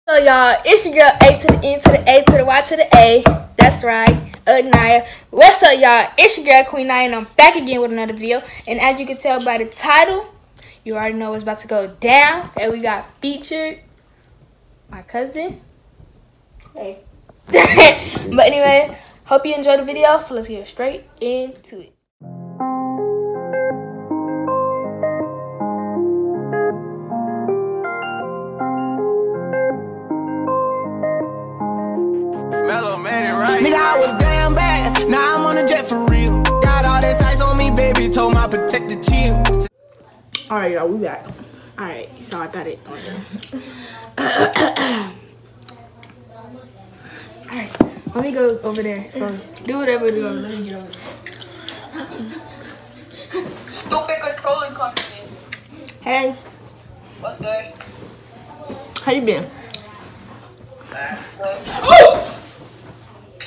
So y'all, it's your girl A to the N to the A to the Y to the A. That's right, Naya. What's up, y'all? It's your girl Queen Naya, and I'm back again with another video. And as you can tell by the title, you already know what's about to go down. And we got featured my cousin. Hey. But anyway, hope you enjoyed the video. So let's get straight into it. Nigga, I was damn bad. Now I'm on a jet for real. Got all this ice on me, baby. Told my protector chill. Alright, y'all, we back. Alright, so I got it on there. Alright, let me go over there. So do whatever you want. Let me get over there. Stupid controlling company. Hey. What's good? How you been?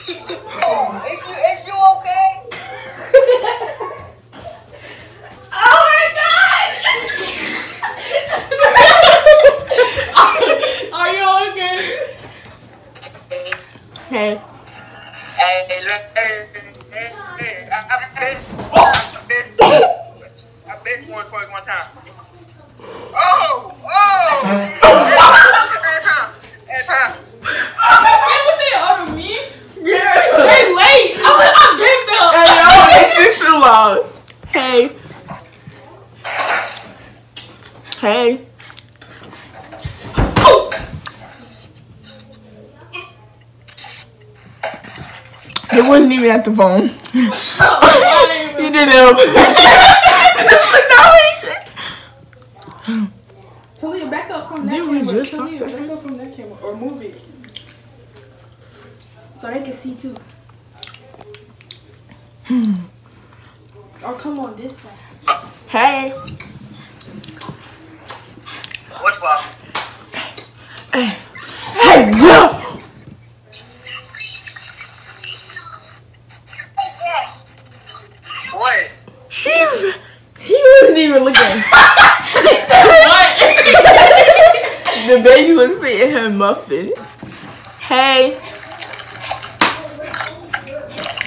Is you okay? Oh my god! Are you okay? Hey. Hey, I bet you one time. Oh! Every time. People say it over me? Yeah. Hey, wait! I'm getting them. Hey, yo, it's too loud. Hey. Hey. It wasn't even at the phone. You did it. Talia, back up from that camera. Talia, back up from that camera. Or move it. So they can see too. Or come on this side. Hey. What's up? Hey, yo. What? He wasn't even looking. He said what? The baby was feeding him muffins. Hey.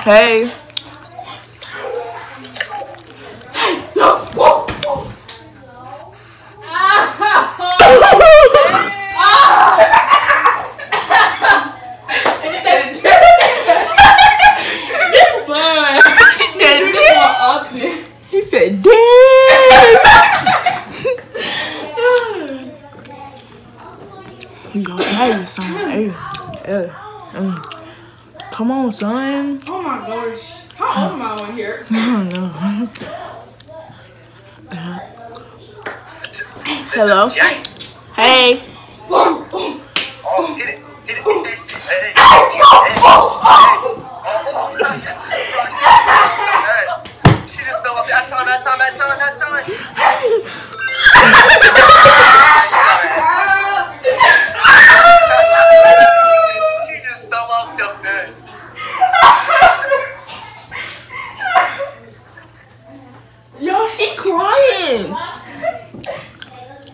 Hey. No. Whoa. He said, damn! Yo, hey, son. Hey. Come on, son. Oh my gosh. How old am I on here? I don't know. Hello? Hey. Oh, hit it. Hit that shit. Hey. She just fell off that time. She just fell off the bed. Yo, she crying.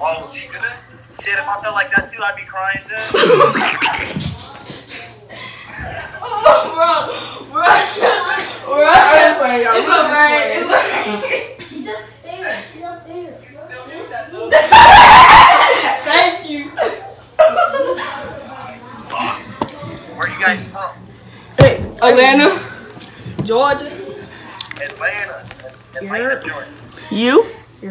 Oh, she gonna? Shit, if I felt like that too, I'd be crying too. It's alright. Thank you. Where you guys from? Hey, Atlanta, Georgia. Atlanta, Georgia. You? We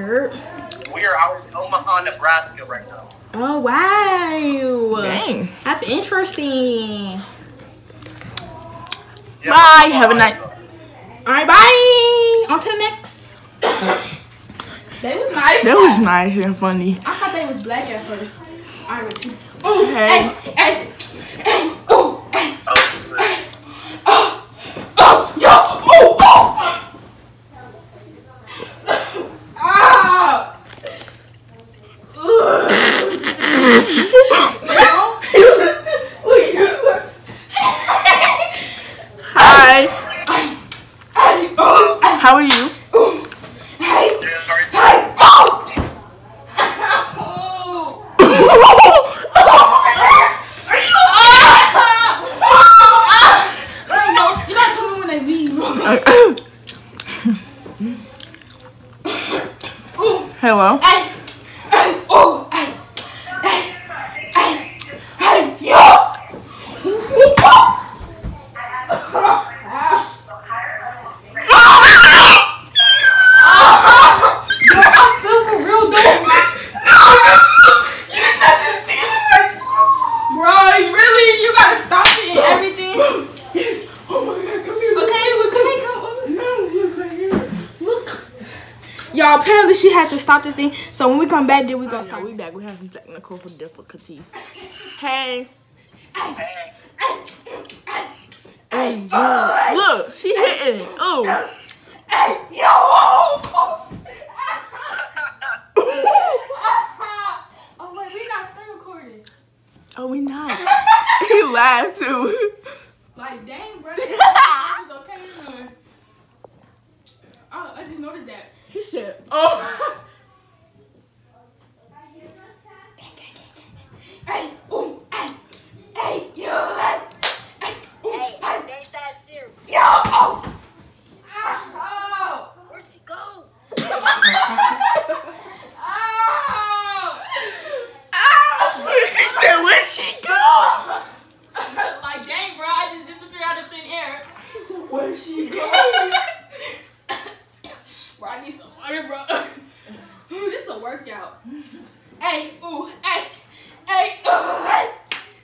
are out in Omaha, Nebraska right now. Oh wow. Dang. That's interesting. Yeah, Bye. Have a night. Alright, bye. On to the next. They was nice. That was nice and funny. I thought they was black at first. I would see. Hey. Hey. Oh, Hi. How are you? y'all, apparently she had to stop this thing. So when we come back, then we gonna start. We back. We have some technical difficulties. Hey. Hey, yo. Look, she hitting it. Oh. Yo! Oh wait, we not screen recording. Oh, we not. He laughed too. Like, dang, bro. It was okay. Oh, I just noticed that. He said, oh. Hey, ooh, hey, hey, yo, hey, Hey, that's that serious. yo, oh. Where'd she go? He said, where'd she go? Like, dang, bro, I just disappeared out of thin air. He said, where'd she go? Bro, I need some water, bro. Ooh, this is a workout. Hey, ooh, hey, hey, hey,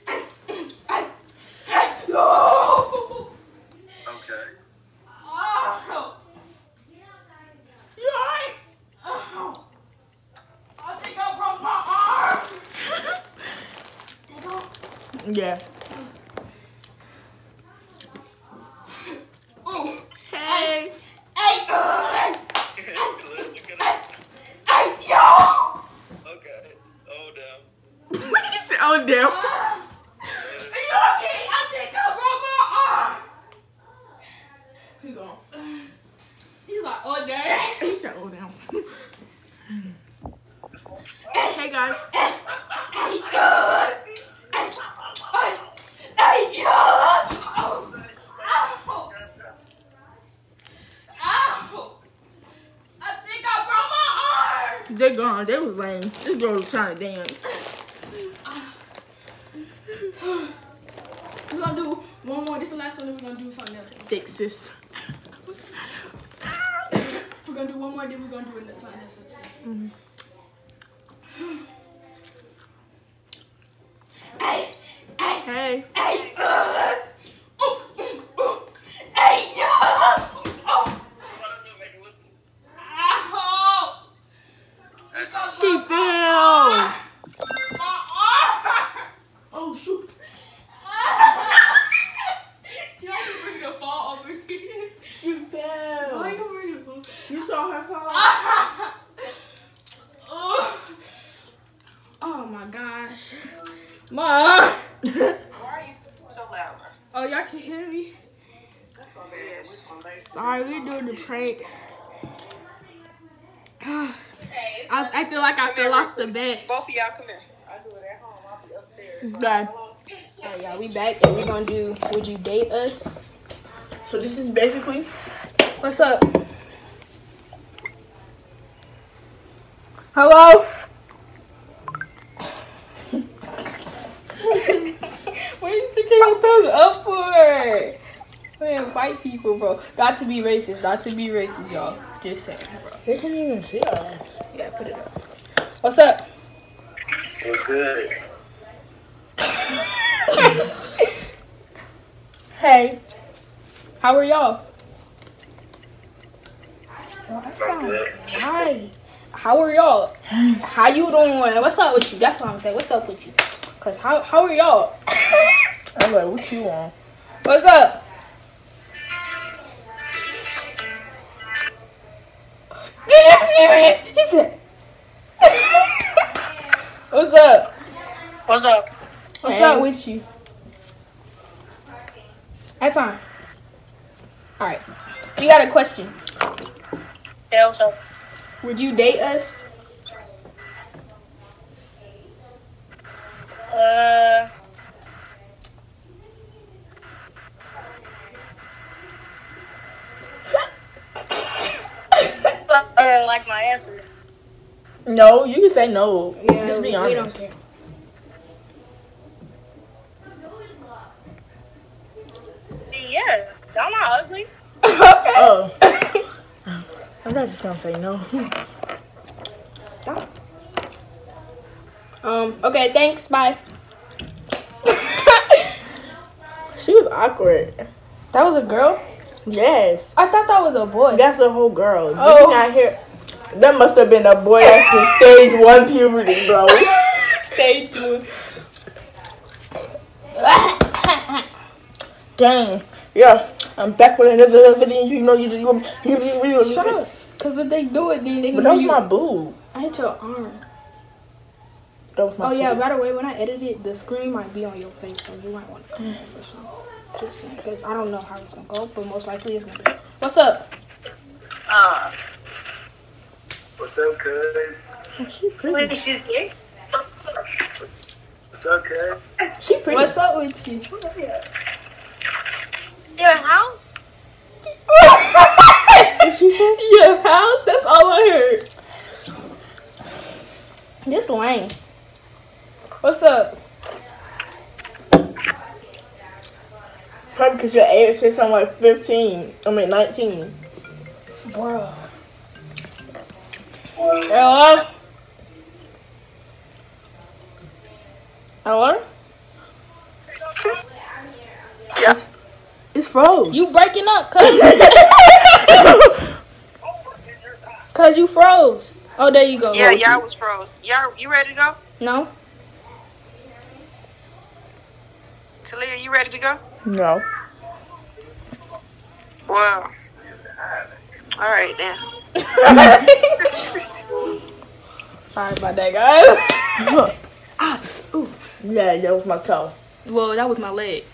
hey, hey, hey, yo. Okay. Oh. You alright? Oh. I think I broke my arm. Yeah. Ooh. Hey. Hey, Look at it. hey, yo. Okay. Oh, damn. He said, oh, damn. Are you okay? I think I broke my arm. He's gone. He's like, oh, dang. He said, oh, damn. Hey, guys. Hey, God. Hey, yo. Ow. Ow. Ow. I think I broke my arm. They're gone. They was lame. This girl was trying to dance. We're gonna do one more. This is the last one. Then we're gonna do something else. Thick sis. We're gonna do one more. Then we're gonna do something else. Hey, hey, Hey. hey, hey, yo. Oh. Ow. She fell. My arm. Oh, shoot. Y'all you ready to fall over here? She fell. Why you ready to fall? You saw her fall? Oh my gosh. Ma. Why are you so loud? Oh, y'all can hear me? Sorry, we're doing the prank. I was acting like I fell off the bed. Both of y'all come here. I do it at home. I'll be upstairs. Done. Alright, y'all, we back and we're gonna do Would You Date Us? So this is basically... What's up? Hello? What are you sticking your thumbs up for? We invite people, bro. Not to be racist, y'all. Just saying, bro. They can't even see us. Yeah, put it up. What's up? What's good? Hey. How are y'all? Oh, that I'm sounds good. right. How are y'all? How you doing? What's up with you? That's what I'm saying. What's up with you? Cause how are y'all? I'm like, what you want? What's up? Did you see me? He said. What's up? What's up? What's Hey. up with you? That's on. All right. We got a question. Yeah, what's up? Would you date us? Like my answer. No, you can say no. Yeah, Just be we honest. don't care. Yeah, I'm not ugly. Oh. I'm not just gonna say no. Stop. Okay, thanks. Bye. She was awkward. That was a girl? Yes. I thought that was a boy. That's a whole girl. Did Oh. you not hear? That must have been a boy that's in stage 1 puberty, bro. Stage 1. Dang. Yeah, I'm back with another video. You know, you Shut up. Because if they do it, then they But gonna that was my boob. I hit your arm. That was my Oh, yeah, titty. by the way, when I edit it, the screen might be on your face, so you might want to come off or something. Just saying, because I don't know how it's going to go, but most likely it's going to be. What's up? What's up, cuz? Wait, she's gay? What's up, cuz? She pretty. What's up with you? Your house? What she said? Your house? That's all I heard. This lame. What's up? Probably because your age said something like 15. I mean 19. Bro. Hello? Hello? Yeah. It's froze. You breaking up, cuz. Cuz you froze. Oh, there you go. Yeah, y'all was froze. Y'all, you ready to go? No? Talia, you ready to go? No. Well, all right then. Sorry about that, guys. Ah, ooh. Yeah, that was my toe. Well, that was my leg.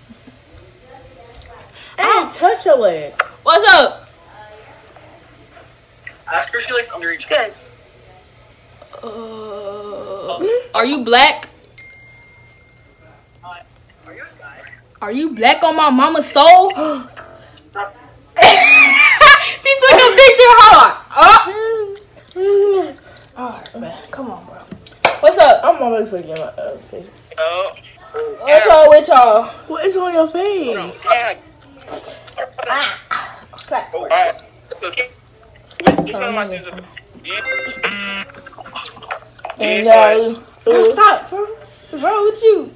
I didn't touch your leg. What's up? Ask her if she likes underage. Good. Are you black? Are you a guy? Are you black on my mama's soul? She took a picture. Hold on. Alright, man. Come on, bro. What's up? I'm always forgetting my face. Oh. What's up with y'all? What is on your face? Yeah. Slap. Alright. Okay. Which one of my sisters? And Stop, bro. What's wrong with you?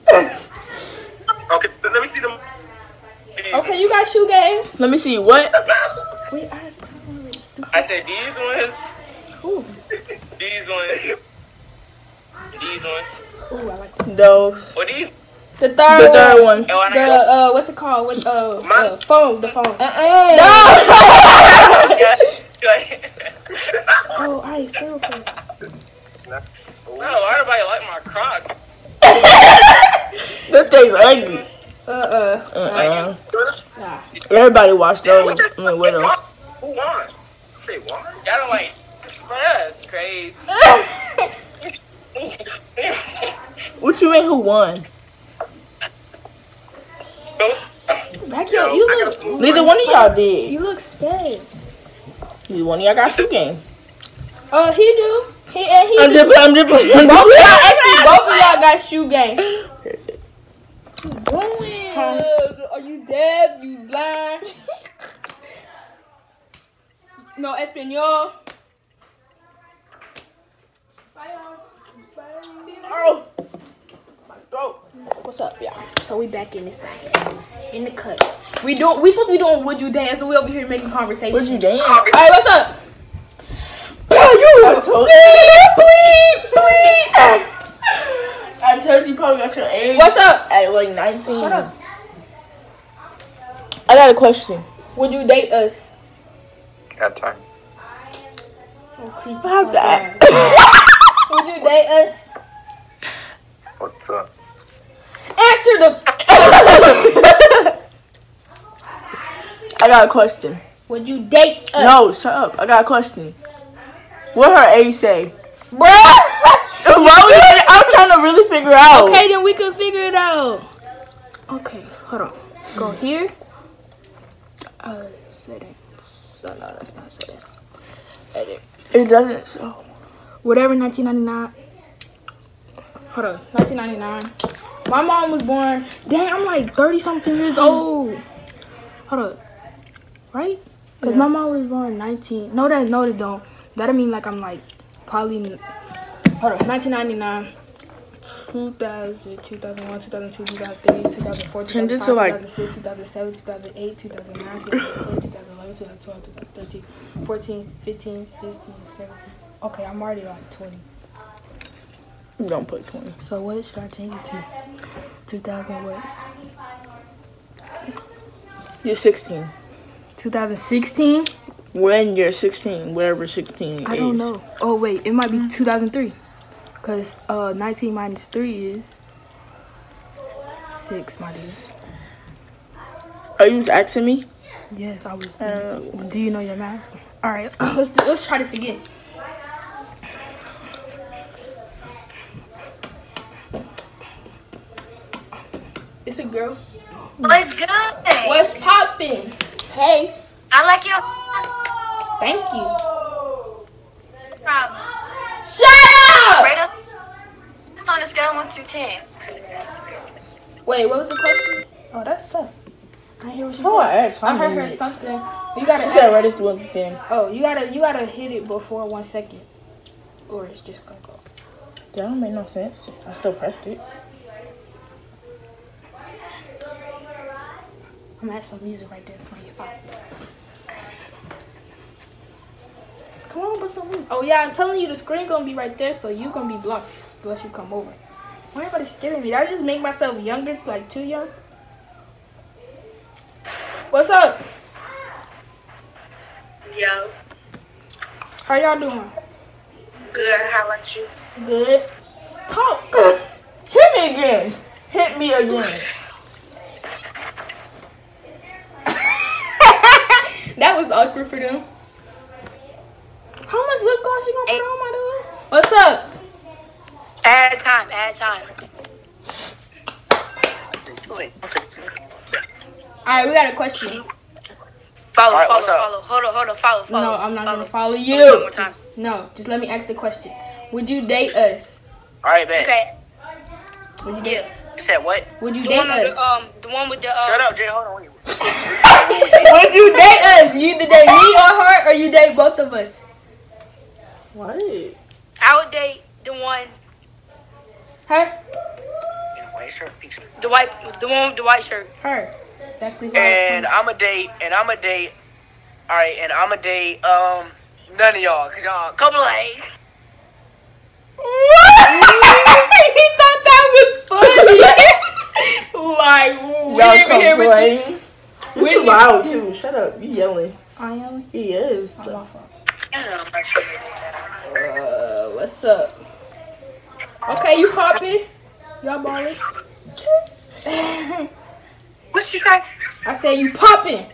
Okay, let me see them. Okay, you got shoe game? let me see what? Wait, I said these ones, Ooh, these ones, these ones, ooh, I like that. Those. or these. The The third third one. one. Oh, I The know. what's it called? With Mine? phones. The phones. Oh, I ain't still okay. No, why nobody like my Crocs? That thing's ugly. Nah. Everybody watch those. I mean, with those. Who won? They won? Y'all don't like. Bro, that's crazy. What you mean? Who won? Back yo, you look. Neither one of y'all did. You look sped. Neither one of y'all got shoe game. He do. He and he. I'm do. just Both of y'all actually. Both of y'all got shoe game. Are you deaf? You blind? No Espanol. Oh, my throat. What's up, y'all? So we back in this thing, in the cut. We supposed to be doing Would You Dance, so we over here making conversation. Would you dance? All right, what's up? I told Bleep. I told you probably got your age. What's up? At like 19. Shut up. I got a question. Would you date us? Got time. Oh, creepy. How's that? Would you date us? What's up? Answer the. I got a question. Would you date us? No, shut up. I got a question. What her age say? Bruh. I'm trying to really figure out. Okay, then we can figure it out. Okay, hold on. Go here. Settings. No, that's not settings. Edit. It doesn't show. Whatever, 1999. Hold on, 1999. My mom was born. Dang, I'm like 30-something years old. Hold up. Right? Because my mom was born 19. No, they don't. That'll mean like I'm like probably. Hold on, 1999. 2000, 2001, 2002, 2003, 2004, 2005, 2006, 2007, 2008, 2009, 2010, 2011, 2012, 2013, 14, 15, 16, 17. Okay, I'm already like 20. I'm gonna put 20. So what should I change it to? 2000 what? You're 16. 2016? When you're 16, whatever 16 is. I don't know. Oh wait, it might be 2003. Cause 19 minus 3 is 6, my dear. Are you asking me? Yes, I was. Do you know your math? All right, let's try this again. It's a girl. What's good? What's poppin'? Hey, I like your thank you. problem. Shut up! Right up. It's on a scale of 1 through 10. Wait, what was the question? Oh, that's tough. I hear what she Oh, said. I heard her it. something. You gotta. She said right as one thing. Oh, you gotta hit it before 1 second, or it's just gonna go. That don't make no sense. I still pressed it. I'm gonna add some music right there for you. Come on, put some music. Oh yeah, I'm telling you, the screen gonna be right there, so you gonna be blocked unless you come over. Why everybody scaring me? Did I just make myself younger, like too young? What's up? Yo. How y'all doing? Good. How about you? Good. Talk. Hit me again. Hit me again. That was awkward for them. How much lip gloss you gonna put on, my dude? What's up? Add time. Alright, we got a question. Follow. Alright, what's up? Hold on. Follow. No, I'm not gonna follow One you. more time. Just let me ask the question. Would you date us? Alright, bet. Okay. Would you date us? You said what? Would you The date one with us? the one with the Shut up, Jay. Hold on. Wait. Would you date us? You either date me or her, or you date both of us. What? I would date the one, Her? In a white shirt, pink shirt. the one with the white shirt. Her. Exactly. Who I And I'ma date. Alright, and I'ma date none of y'all, cause y'all a couple of eggs. He thought that was funny. Like, we Y'all didn't even hear what you. complain. You're too loud too. Shut up. You yelling. I am. He is. Oh, my fault. I don't know. What's up? Okay, you popping? Y'all ballin'? What's she say? I said you popping.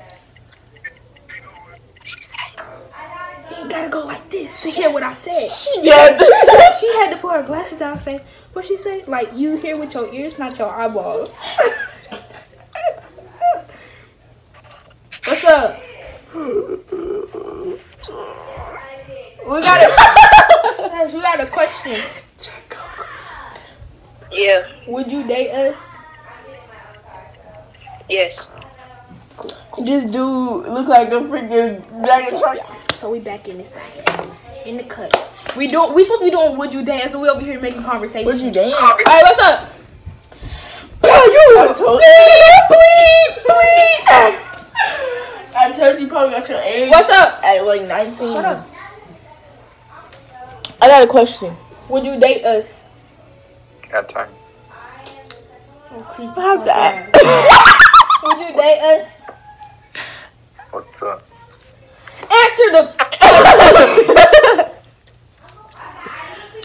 You ain't gotta go like this to hear what I said. Yeah. She had to put her glasses down and say, what she say? Like, you hear with your ears, not your eyeballs. What's up? We got a question. Yeah. Would you date us? Yes. This dude look like a freaking bag of truck. So we back in this thing. In the cut. We supposed to be doing Would You Dance, so we over here making conversation. Would you dance? Alright, what's up? Bro, you I told bleep. I told you probably got your age. What's up? At like 19. Shut up. I got a question. Would you date us? Got time. Oh, creepy. I have to ask. Would you date us? What's up? Answer the.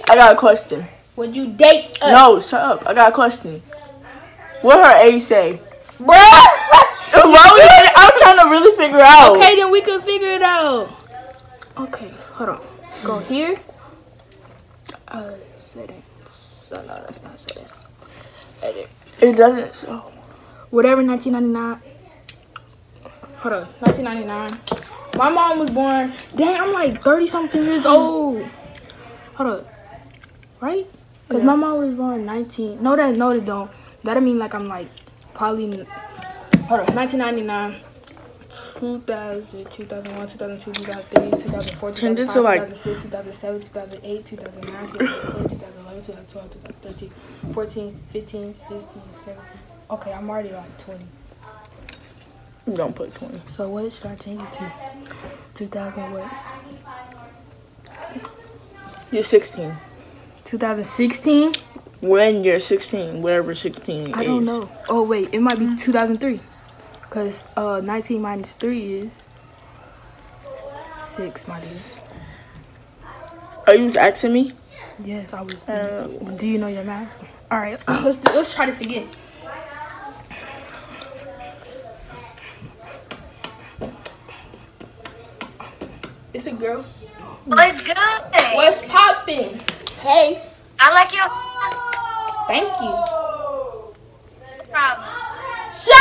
I got a question. Would you date us? No, shut up. I got a question. What her age say? Bruh. I'm trying to really figure out. Okay, then we can figure it out. Okay, hold on. Go here. Settings. So, no, that's not settings. Edit. It doesn't show. Whatever, 1999. Hold on, 1999. My mom was born. Dang, I'm like 30-something years old. Hold up. Right? Because my mom was born 19. No, they don't. That'll mean like I'm like probably. Hold on, 1999. 2000, 2001, 2002, 2003, 2004, 2005, 2006, 2007, 2008, 2009, 2010, 2011, 2012, 2013, 14, 15, 16, 17. Okay, I'm already like 20. I'm gonna put 20. So what should I change it to? 2000 what? You're 16. 2016? When you're 16, whatever 16 is. I don't know. Oh, wait. It might be 2003. Because 19 minus 3 is 6, my dude. Are you just asking me? Yes, I was. Do you know your math? All right, let's try this again. It's a girl. What's good? What's poppin'? Hey. I like your Thank you. problem. Shut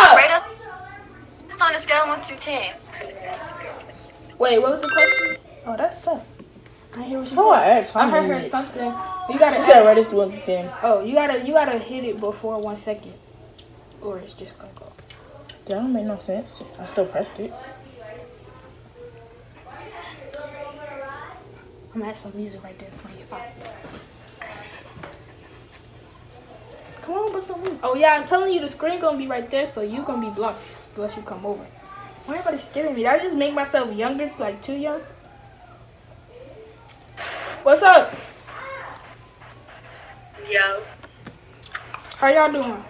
up! Rate us. It's on a scale of 1 through 10. Wait, what was the question? Oh, that's tough. I hear what she Oh, I said. asked. I heard her something. You gotta. She said, "Right, it's 1 to 10." Oh, you gotta hit it before 1 second, or it's just gonna go. That don't make no sense. I still pressed it. I'm gonna have some music right there for you. Come on, put some music. Oh yeah, I'm telling you, the screen gonna be right there, so you gonna be blocked unless you come over. Why everybody scaring me? Did I just make myself younger, like too young? What's up? Yo. How y'all doing?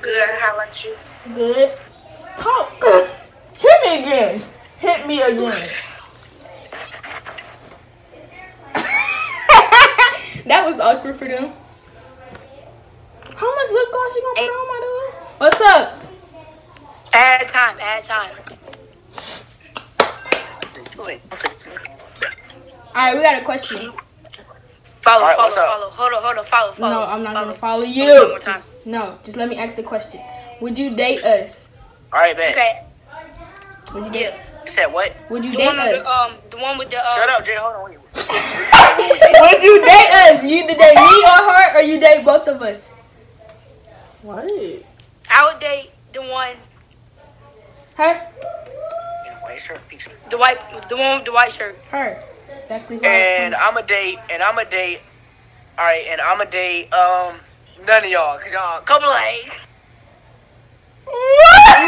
Good. How about you? Good. Talk. Hit me again. Hit me again. That was awkward for them. How much lip gloss you gonna put on, my dude? What's up? Add time. Add time. Alright, we got a question. Follow. Alright, Follow. what's up? Follow. Hold on. Follow. No, I'm not gonna follow One you. more time. No, just let me ask the question. Would you date us? Alright, bet. Okay. Would you date Yeah. us? You said what? Would you The date one with us? the one with the Shut up, Jay. Hold on. Wait. Would you date us? You either date me or her, or you date both of us. What? I would date the one, Her? In a white shirt, pink shirt. the one with the white shirt. Her. Exactly. Who I And was I'ma date. Alright, and I'ma date. None of y'all, cause y'all couple like. What?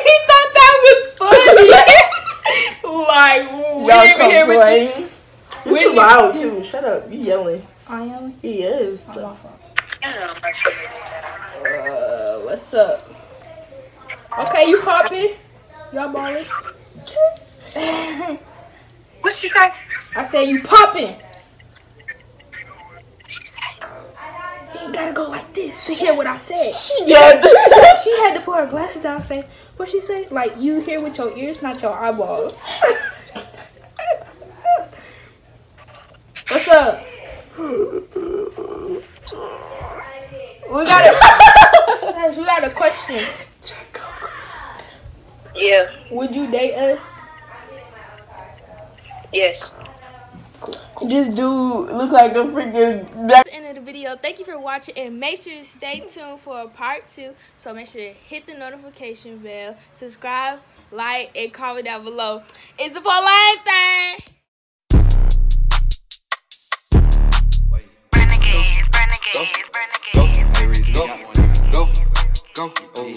He thought that was funny. Like, we Y'all didn't even hear what you. complain. We You're too didn't- loud too. Shut up. You yelling. I am. He is. My fault. I don't know. What's up? Okay, you poppin'? Y'all ballin'? What she say? I said you poppin'. He ain't gotta go like this to hear what I said. Yeah. She had to put her glasses down and say, what she say? Like, you hear with your ears, not your eyeballs. What's up? We got a question. Yeah. Would you date us? Yes. This dude look like a freaking black. That's the end of the video. Thank you for watching, and make sure to stay tuned for a part 2. So make sure to hit the notification bell, subscribe, like, and comment down below. It's a Pauline thing. Go, go, go, go, go.